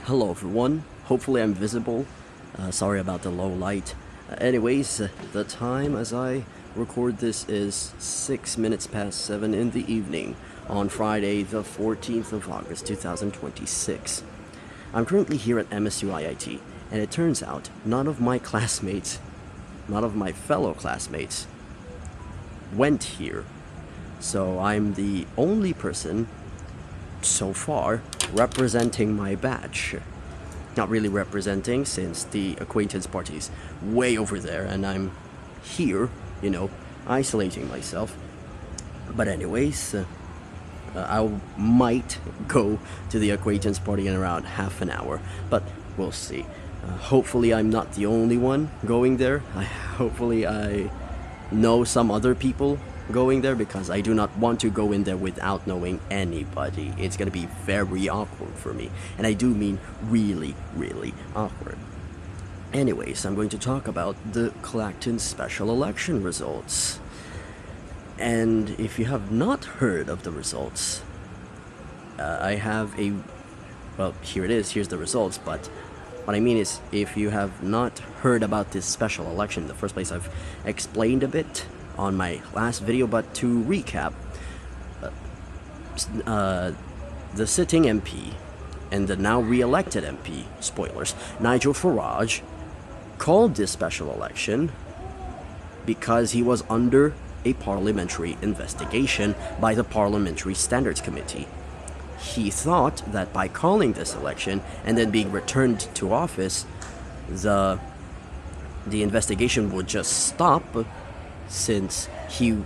Hello everyone, hopefully I'm visible. Sorry about the low light. Anyways, the time as I record this is 6 minutes past 7 in the evening on Friday the 14th of August 2026. I'm currently here at MSU IIT, and it turns out none of my classmates, none of my fellow classmates went here. So I'm the only person so far representing my batch. Not really representing, since the acquaintance party's way over there and I'm here, isolating myself. But anyways, I might go to the acquaintance party in around half an hour, but we'll see. Hopefully I'm not the only one going there. Hopefully I know some other people going there, because I do not want to go in there without knowing anybody. It's gonna be very awkward for me, and I do mean really, really awkward. Anyways, I'm going to talk about the Clacton special election results. And if you have not heard of the results, I have well, here it is, here's the results, but what I mean is, if you have not heard about this special election in the first place, I've explained a bit on my last video, but to recap, the sitting MP and the now re-elected MP, spoilers, Nigel Farage, called this special election because he was under a parliamentary investigation by the Parliamentary Standards Committee. He thought that by calling this election and then being returned to office, the investigation would just stop, since he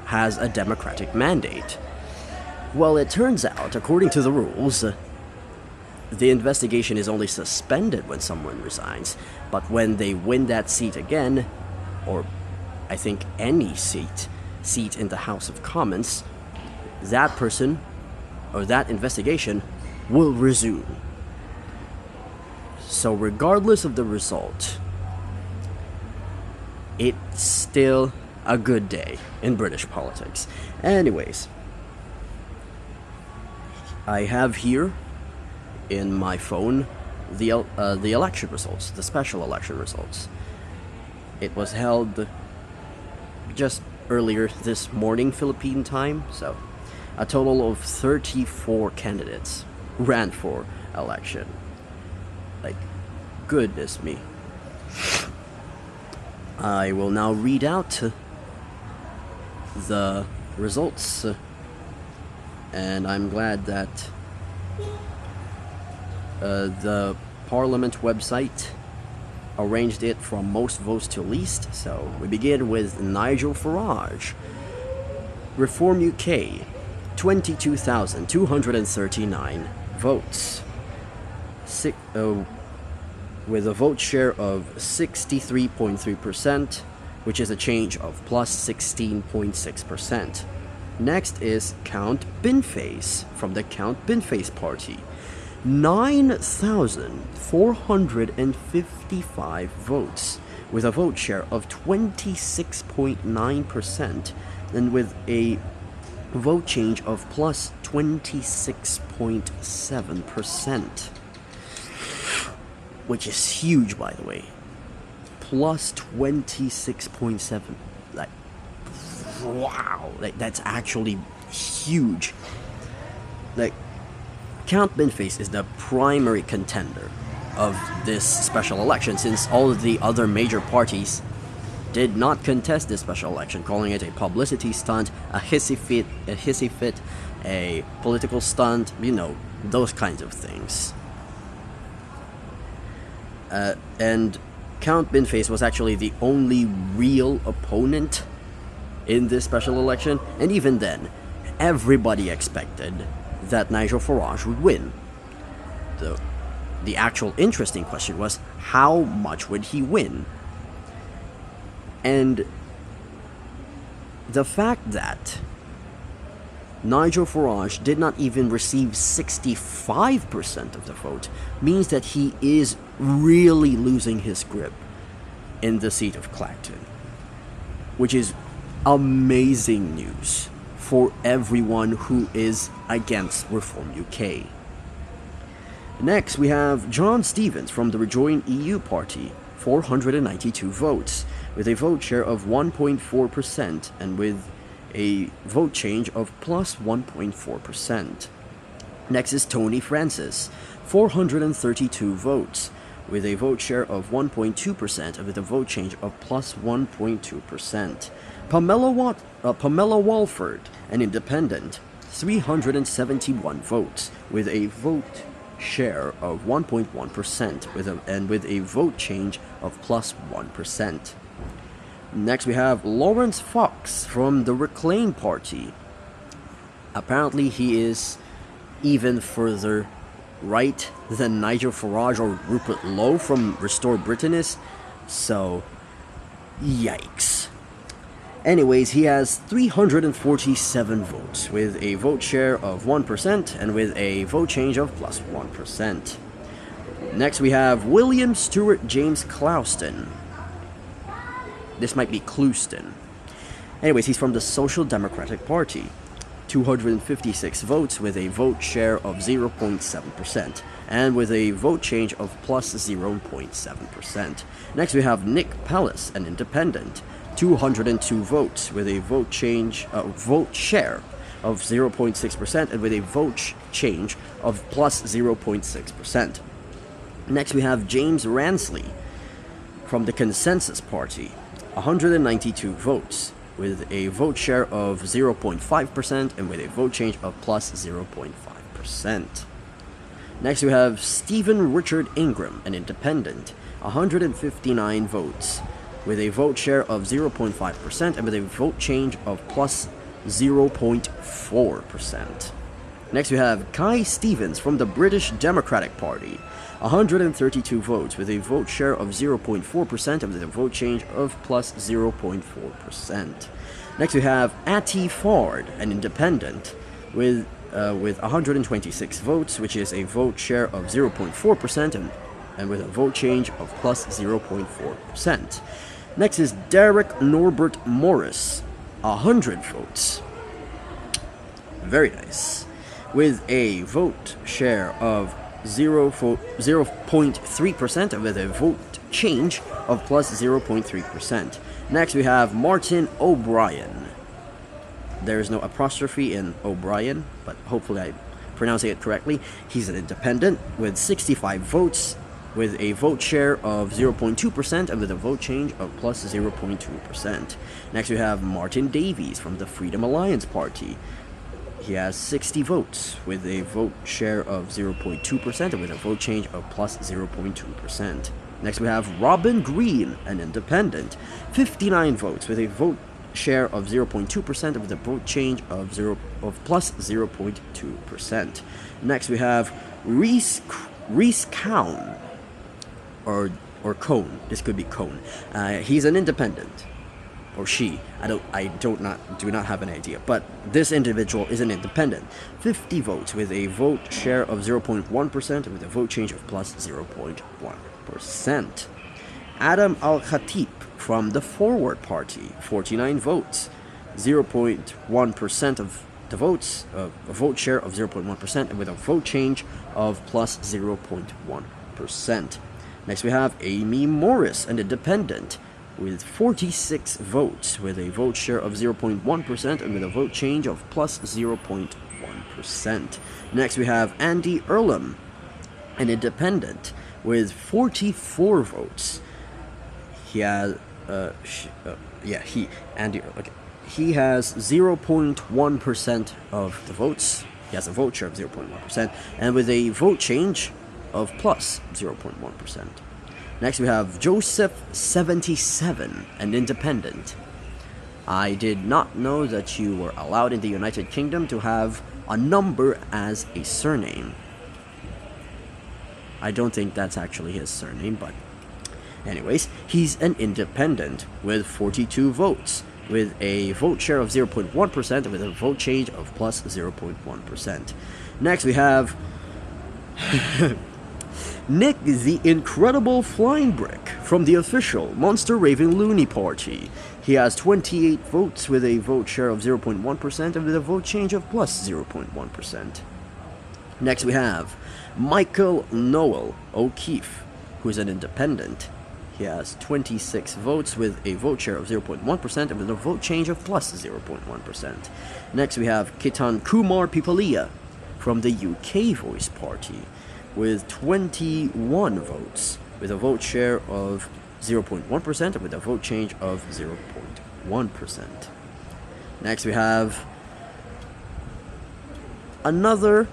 has a democratic mandate. Well, it turns out, according to the rules, the investigation is only suspended when someone resigns, but when they win that seat again, or I think any seat in the House of Commons, that person or that investigation will resume. So regardless of the result, it's still a good day in British politics. Anyways, I have here in my phone the election results, the special election results. It was held just earlier this morning, Philippine time, so a total of 34 candidates ran for election. Like, goodness me. I will now read out the results, and I'm glad that the Parliament website arranged it from most votes to least. So we begin with Nigel Farage. Reform UK, 22,239 votes. With a vote share of 63.3%, which is a change of plus 16.6%. Next is Count Binface from the Count Binface Party. 9,455 votes, with a vote share of 26.9%, and with a vote change of plus 26.7%. Which is huge, by the way. Plus 26.7. Like, wow. Like, that's actually huge. Like, Count Binface is the primary contender of this special election, since all of the other major parties did not contest this special election, calling it a publicity stunt, a hissy fit, a political stunt, those kinds of things. And Count Binface was actually the only real opponent in this special election, and even then, everybody expected that Nigel Farage would win. The actual interesting question was, how much would he win? And the fact that Nigel Farage did not even receive 65% of the vote means that he is really losing his grip in the seat of Clacton, which is amazing news for everyone who is against Reform UK. Next, we have John Stevens from the Rejoin EU Party, 492 votes, with a vote share of 1.4% and with a vote change of plus 1.4%. Next is Tony Francis, 432 votes, with a vote share of 1.2% and with a vote change of plus 1.2%. Pamela Walford, an independent, 371 votes, with a vote share of 1.1% and with a vote change of plus 1%. Next we have Lawrence Fox from the Reclaim Party. Apparently he is even further right than Nigel Farage or Rupert Lowe from Restore Britain is, so yikes. Anyways, he has 347 votes, with a vote share of 1% and with a vote change of plus 1%. Next we have William Stewart James Clouston. This might be Clouston. Anyways, he's from the Social Democratic Party. 256 votes with a vote share of 0.7% and with a vote change of plus 0.7%. Next we have Nick Pellis, an independent. 202 votes with a vote share of 0.6% and with a vote change of plus 0.6%. Next we have James Ransley from the Consensus Party, 192 votes with a vote share of 0.5% and with a vote change of plus 0.5%. Next we have Stephen Richard Ingram, an independent, 159 votes with a vote share of 0.5% and with a vote change of plus 0.4%. Next we have Kai Stevens from the British Democratic Party, 132 votes with a vote share of 0.4% and with a vote change of plus 0.4%. Next we have Atty Ford, an independent, with 126 votes, which is a vote share of 0.4% and with a vote change of plus 0.4%. Next is Derek Norbert Morris, 100 votes. Very nice. With a vote share of 0.3% and with a vote change of plus 0.3%. Next we have Martin O'Brien. There is no apostrophe in O'Brien, but hopefully I'm pronouncing it correctly. He's an independent with 65 votes with a vote share of 0.2% and with a vote change of plus 0.2%. Next we have Martin Davies from the Freedom Alliance Party. He has 60 votes with a vote share of 0.2% and with a vote change of plus 0.2%. Next we have Robin Green, an independent, 59 votes with a vote share of 0.2% and with a vote change of plus 0.2%. Next we have Reese Cohn, or Cone. This could be Cone. He's an independent, or she. Do not have an idea. But this individual is an independent. 50 votes with a vote share of 0.1% and with a vote change of plus 0.1%. Adam Al-Khatib from the Forward Party, 49 votes, 0.1% of the votes, a vote share of 0.1% and with a vote change of plus 0.1%. Next we have Amy Morris, an independent, with 46 votes, with a vote share of 0.1% and with a vote change of plus 0.1%. Next we have Andy Earlham, an independent, with 44 votes. He has, He has 0.1% of the votes. He has a vote share of 0.1% and with a vote change of plus 0.1%. Next we have Joseph77, an independent. I did not know that you were allowed in the United Kingdom to have a number as a surname. I don't think that's actually his surname, but anyways, he's an independent with 42 votes, with a vote share of 0.1% and with a vote change of plus 0.1%. Next we have Nick the Incredible Flying Brick from the official Monster Raving Looney Party. He has 28 votes with a vote share of 0.1% and with a vote change of plus 0.1%. Next we have Michael Noel O'Keefe, who is an independent. He has 26 votes with a vote share of 0.1% and with a vote change of plus 0.1%. Next we have Kitan Kumar Pipalia from the UK Voice Party with 21 votes with a vote share of 0.1% and with a vote change of 0.1%. Next we have another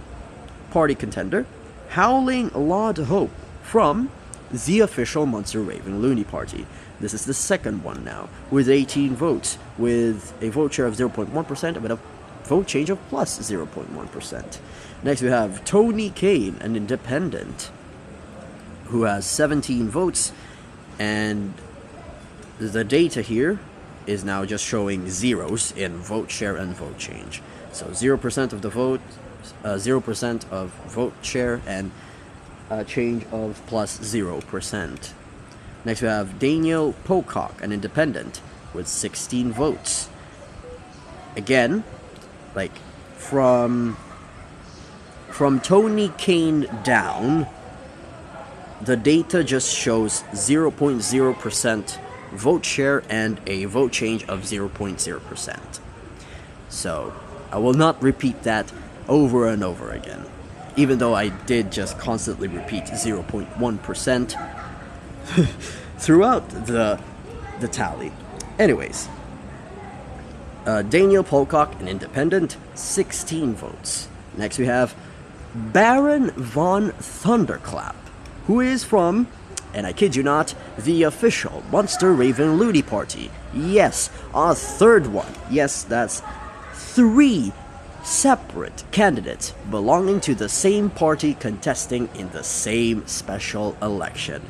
party contender, Howling Laud Hope from the official Munster Raven Looney Party. This is the second one now, with 18 votes, with a vote share of 0.1% and with a vote change of plus 0.1%. Next we have Tony Kane, an independent, who has 17 votes, and the data here is now just showing zeros in vote share and vote change. So 0% of the vote, 0% of vote share, and a change of plus 0%. Next we have Daniel Pocock, an independent, with 16 votes. Again, like from Tony Kane down, the data just shows 0.0% vote share and a vote change of 0.0%. So I will not repeat that over and over again, even though I did just constantly repeat 0.1% throughout the tally. Anyways, Daniel Pocock, an independent, 16 votes. Next we have Baron von Thunderclap, who is from, and I kid you not, the official Munster Raven Looney Party. Yes, a third one. Yes, that's 3 separate candidates belonging to the same party contesting in the same special election.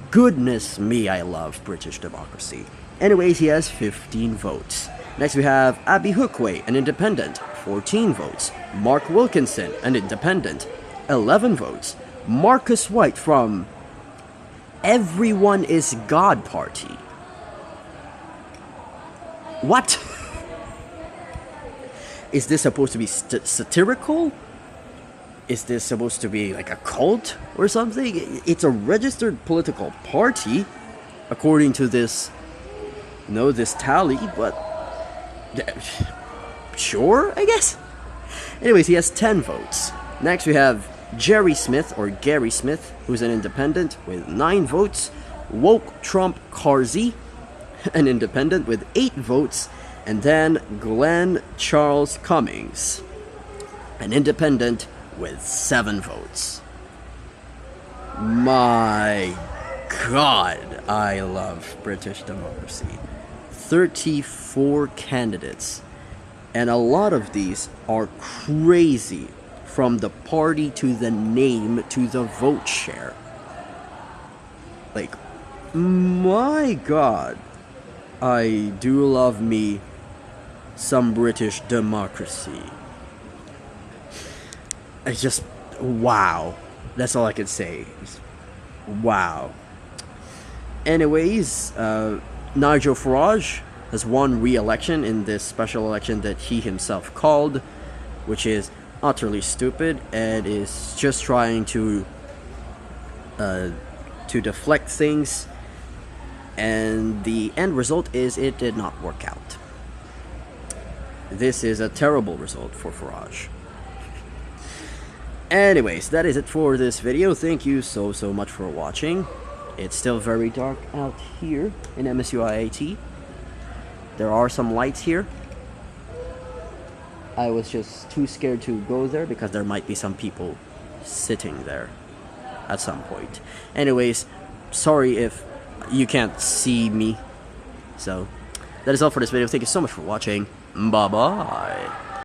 Goodness me, I love British democracy. Anyways, he has 15 votes. Next we have Abby Hookway, an independent, 14 votes. Mark Wilkinson, an independent, 11 votes. Marcus White from Everyone is God Party. What? Is this supposed to be satirical? Is this supposed to be like a cult or something? It's a registered political party, according to this, this tally, but sure, I guess? Anyways, he has 10 votes. Next we have Jerry Smith, or Gary Smith, who's an independent with 9 votes. Woke Trump Carsey, an independent with 8 votes. And then Glenn Charles Cummings, an independent with 7 votes. My God, I love British democracy. 34 candidates, and a lot of these are crazy, from the party to the name to the vote share. Like, my God, I do love me some British democracy. It's just, wow. That's all I can say. It's, wow. Anyways, Nigel Farage has won re-election in this special election that he himself called, which is utterly stupid and is just trying to deflect things, and the end result is it did not work out. This is a terrible result for Farage. Anyways, that is it for this video. Thank you so much for watching. It's still very dark out here in MSU IAT. There are some lights here. I was just too scared to go there because there might be some people sitting there at some point. Anyways, sorry if you can't see me. So, that is all for this video. Thank you so much for watching. Bye-bye.